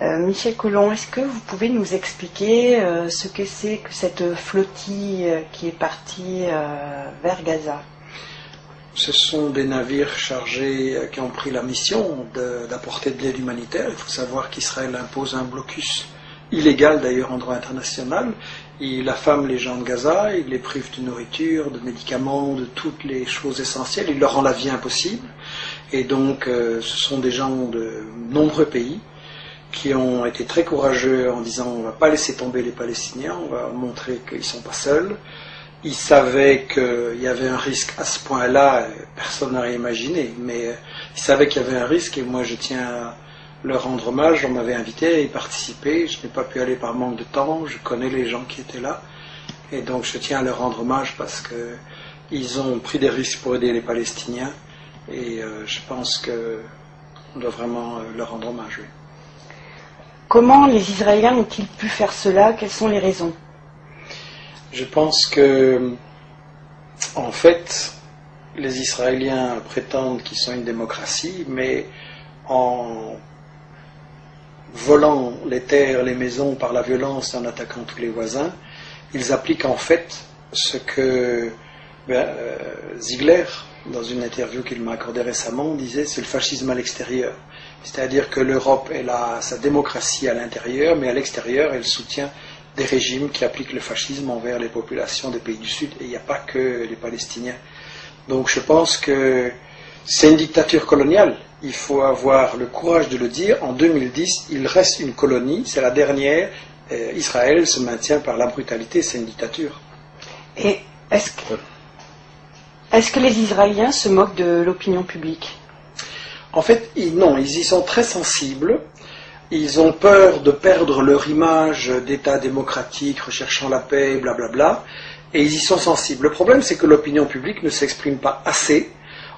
Michel Collomb, est-ce que vous pouvez nous expliquer ce que c'est que cette flottille qui est partie vers Gaza? Ce sont des navires chargés qui ont pris la mission d'apporter de l'aide humanitaire. Il faut savoir qu'Israël impose un blocus illégal d'ailleurs en droit international. Il affame les gens de Gaza, il les prive de nourriture, de médicaments, de toutes les choses essentielles. Il leur rend la vie impossible. Et donc ce sont des gens de nombreux pays qui ont été très courageux en disant on ne va pas laisser tomber les Palestiniens, on va montrer qu'ils ne sont pas seuls. Ils savaient qu'il y avait un risque à ce point-là, personne n'aurait imaginé, mais ils savaient qu'il y avait un risque et moi je tiens à leur rendre hommage. On m'avait invité à y participer, je n'ai pas pu aller par manque de temps, je connais les gens qui étaient là et donc je tiens à leur rendre hommage parce qu'ils ont pris des risques pour aider les Palestiniens et je pense qu'on doit vraiment leur rendre hommage. Oui. Comment les Israéliens ont-ils pu faire cela? Quelles sont les raisons? Je pense que, en fait, les Israéliens prétendent qu'ils sont une démocratie, mais en volant les terres, les maisons par la violence, en attaquant tous les voisins, ils appliquent en fait ce que Ziegler, dans une interview qu'il m'a accordée récemment, disait c'est le fascisme à l'extérieur. C'est-à-dire que l'Europe, elle a sa démocratie à l'intérieur, mais à l'extérieur, elle soutient des régimes qui appliquent le fascisme envers les populations des pays du Sud, et il n'y a pas que les Palestiniens. Donc je pense que c'est une dictature coloniale, il faut avoir le courage de le dire. En 2010, il reste une colonie, c'est la dernière, Israël se maintient par la brutalité, c'est une dictature. Et est-ce que les Israéliens se moquent de l'opinion publique? En fait, non, ils y sont très sensibles. Ils ont peur de perdre leur image d'État démocratique, recherchant la paix, blablabla, et ils y sont sensibles. Le problème, c'est que l'opinion publique ne s'exprime pas assez.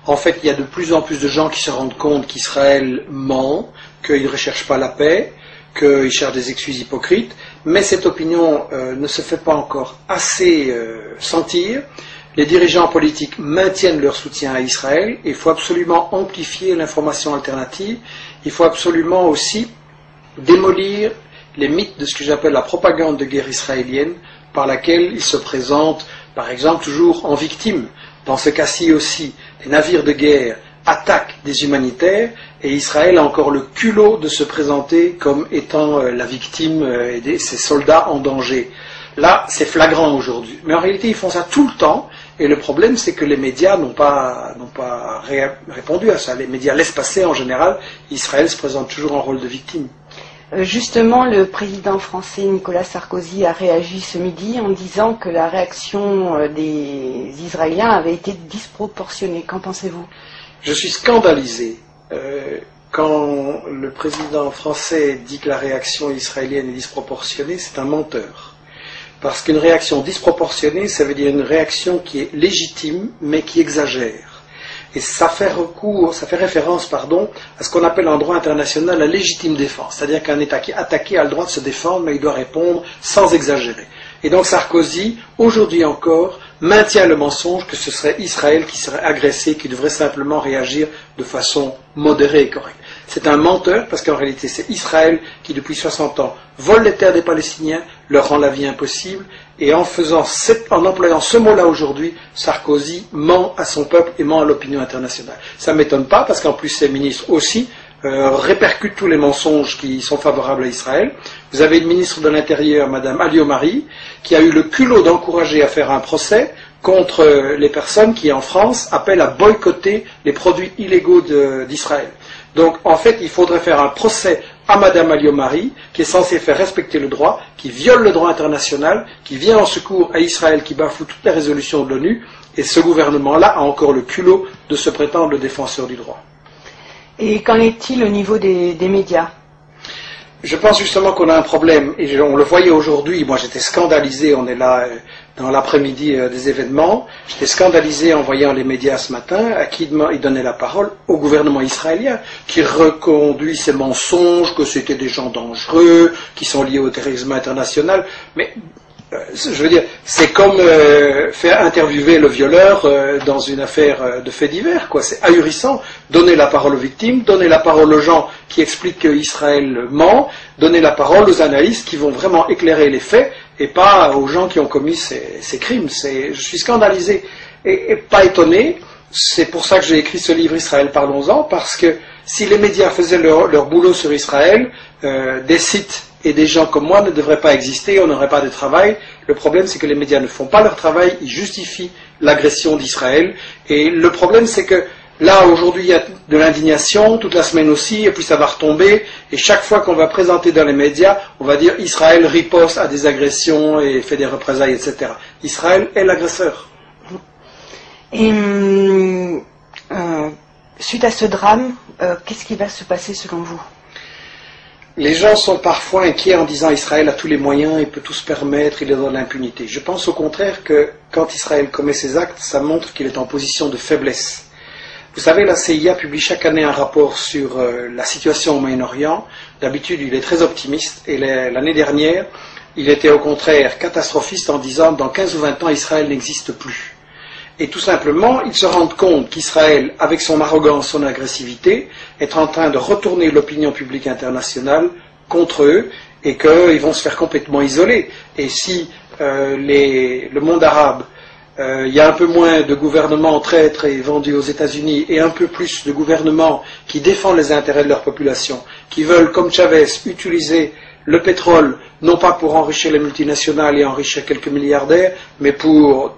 En fait, il y a de plus en plus de gens qui se rendent compte qu'Israël ment, qu'il ne recherche pas la paix, qu'il cherche des excuses hypocrites, mais cette opinion ne se fait pas encore assez sentir. Les dirigeants politiques maintiennent leur soutien à Israël. Il faut absolument amplifier l'information alternative. Il faut absolument aussi démolir les mythes de ce que j'appelle la propagande de guerre israélienne, par laquelle ils se présentent, par exemple, toujours en victime. Dans ce cas-ci aussi, les navires de guerre attaquent des humanitaires et Israël a encore le culot de se présenter comme étant la victime et ses soldats en danger. Là, c'est flagrant aujourd'hui. Mais en réalité, ils font ça tout le temps. Et le problème, c'est que les médias n'ont pas répondu à ça. Les médias laissent passer en général. Israël se présente toujours en rôle de victime. Justement, le président français Nicolas Sarkozy a réagi ce midi en disant que la réaction des Israéliens avait été disproportionnée. Qu'en pensez-vous? Je suis scandalisé. Quand le président français dit que la réaction israélienne est disproportionnée, c'est un menteur. Parce qu'une réaction disproportionnée, ça veut dire une réaction qui est légitime, mais qui exagère. Et ça fait référence, à ce qu'on appelle en droit international la légitime défense. C'est-à-dire qu'un État qui est attaqué a le droit de se défendre, mais il doit répondre sans exagérer. Et donc Sarkozy, aujourd'hui encore, maintient le mensonge que ce serait Israël qui serait agressé, qui devrait simplement réagir de façon modérée et correcte. C'est un menteur parce qu'en réalité c'est Israël qui depuis 60 ans vole les terres des Palestiniens, leur rend la vie impossible et en employant ce mot-là aujourd'hui, Sarkozy ment à son peuple et ment à l'opinion internationale. Ça ne m'étonne pas parce qu'en plus ses ministres aussi répercutent tous les mensonges qui sont favorables à Israël. Vous avez une ministre de l'Intérieur, Madame Alliot-Marie, qui a eu le culot d'encourager à faire un procès contre les personnes qui en France appellent à boycotter les produits illégaux d'Israël. Donc, en fait, il faudrait faire un procès à Madame Alliot-Marie, qui est censée faire respecter le droit, qui viole le droit international, qui vient en secours à Israël, qui bafoue toutes les résolutions de l'ONU, et ce gouvernement-là a encore le culot de se prétendre le défenseur du droit. Et qu'en est-il au niveau des médias? Je pense justement qu'on a un problème, et on le voyait aujourd'hui, moi j'étais scandalisé, on est là dans l'après-midi des événements, j'étais scandalisé en voyant les médias ce matin, à qui ils donnaient la parole au gouvernement israélien, qui reconduit ces mensonges, que c'était des gens dangereux, qui sont liés au terrorisme international, mais Je veux dire, c'est comme faire interviewer le violeur dans une affaire de faits divers, quoi. C'est ahurissant. Donner la parole aux victimes, donner la parole aux gens qui expliquent qu'Israël ment, donner la parole aux analystes qui vont vraiment éclairer les faits et pas aux gens qui ont commis ces crimes. Je suis scandalisé et pas étonné. C'est pour ça que j'ai écrit ce livre Israël, parlons-en, parce que si les médias faisaient leur boulot sur Israël, des sites et des gens comme moi ne devraient pas exister, on n'aurait pas de travail. Le problème, c'est que les médias ne font pas leur travail, ils justifient l'agression d'Israël. Et le problème, c'est que là, aujourd'hui, il y a de l'indignation, toute la semaine aussi, et puis ça va retomber. Et chaque fois qu'on va présenter dans les médias, on va dire Israël riposte à des agressions et fait des représailles, etc. Israël est l'agresseur. Et suite à ce drame, qu'est-ce qui va se passer selon vous? Les gens sont parfois inquiets en disant Israël a tous les moyens, il peut tout se permettre, il est dans l'impunité. Je pense au contraire que quand Israël commet ses actes, ça montre qu'il est en position de faiblesse. Vous savez, la CIA publie chaque année un rapport sur la situation au Moyen-Orient. D'habitude, il est très optimiste et l'année dernière, il était au contraire catastrophiste en disant dans 15 ou 20 ans, Israël n'existe plus. Et tout simplement, ils se rendent compte qu'Israël, avec son arrogance, son agressivité, est en train de retourner l'opinion publique internationale contre eux et qu'ils vont se faire complètement isoler. Et si le monde arabe, il y a un peu moins de gouvernements traîtres et vendus aux États-Unis et un peu plus de gouvernements qui défendent les intérêts de leur population, qui veulent, comme Chavez, utiliser le pétrole, non pas pour enrichir les multinationales et enrichir quelques milliardaires, mais pour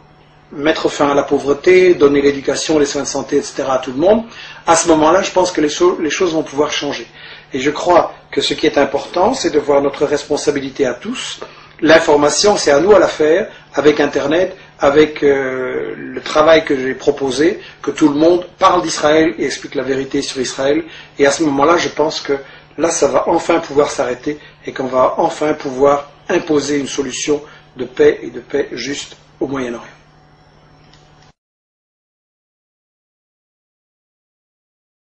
mettre fin à la pauvreté, donner l'éducation, les soins de santé, etc. à tout le monde, à ce moment-là, je pense que les choses vont pouvoir changer. Et je crois que ce qui est important, c'est de voir notre responsabilité à tous. L'information, c'est à nous à la faire, avec Internet, avec le travail que j'ai proposé, que tout le monde parle d'Israël et explique la vérité sur Israël. Et à ce moment-là, je pense que là, ça va enfin pouvoir s'arrêter et qu'on va enfin pouvoir imposer une solution de paix et de paix juste au Moyen-Orient.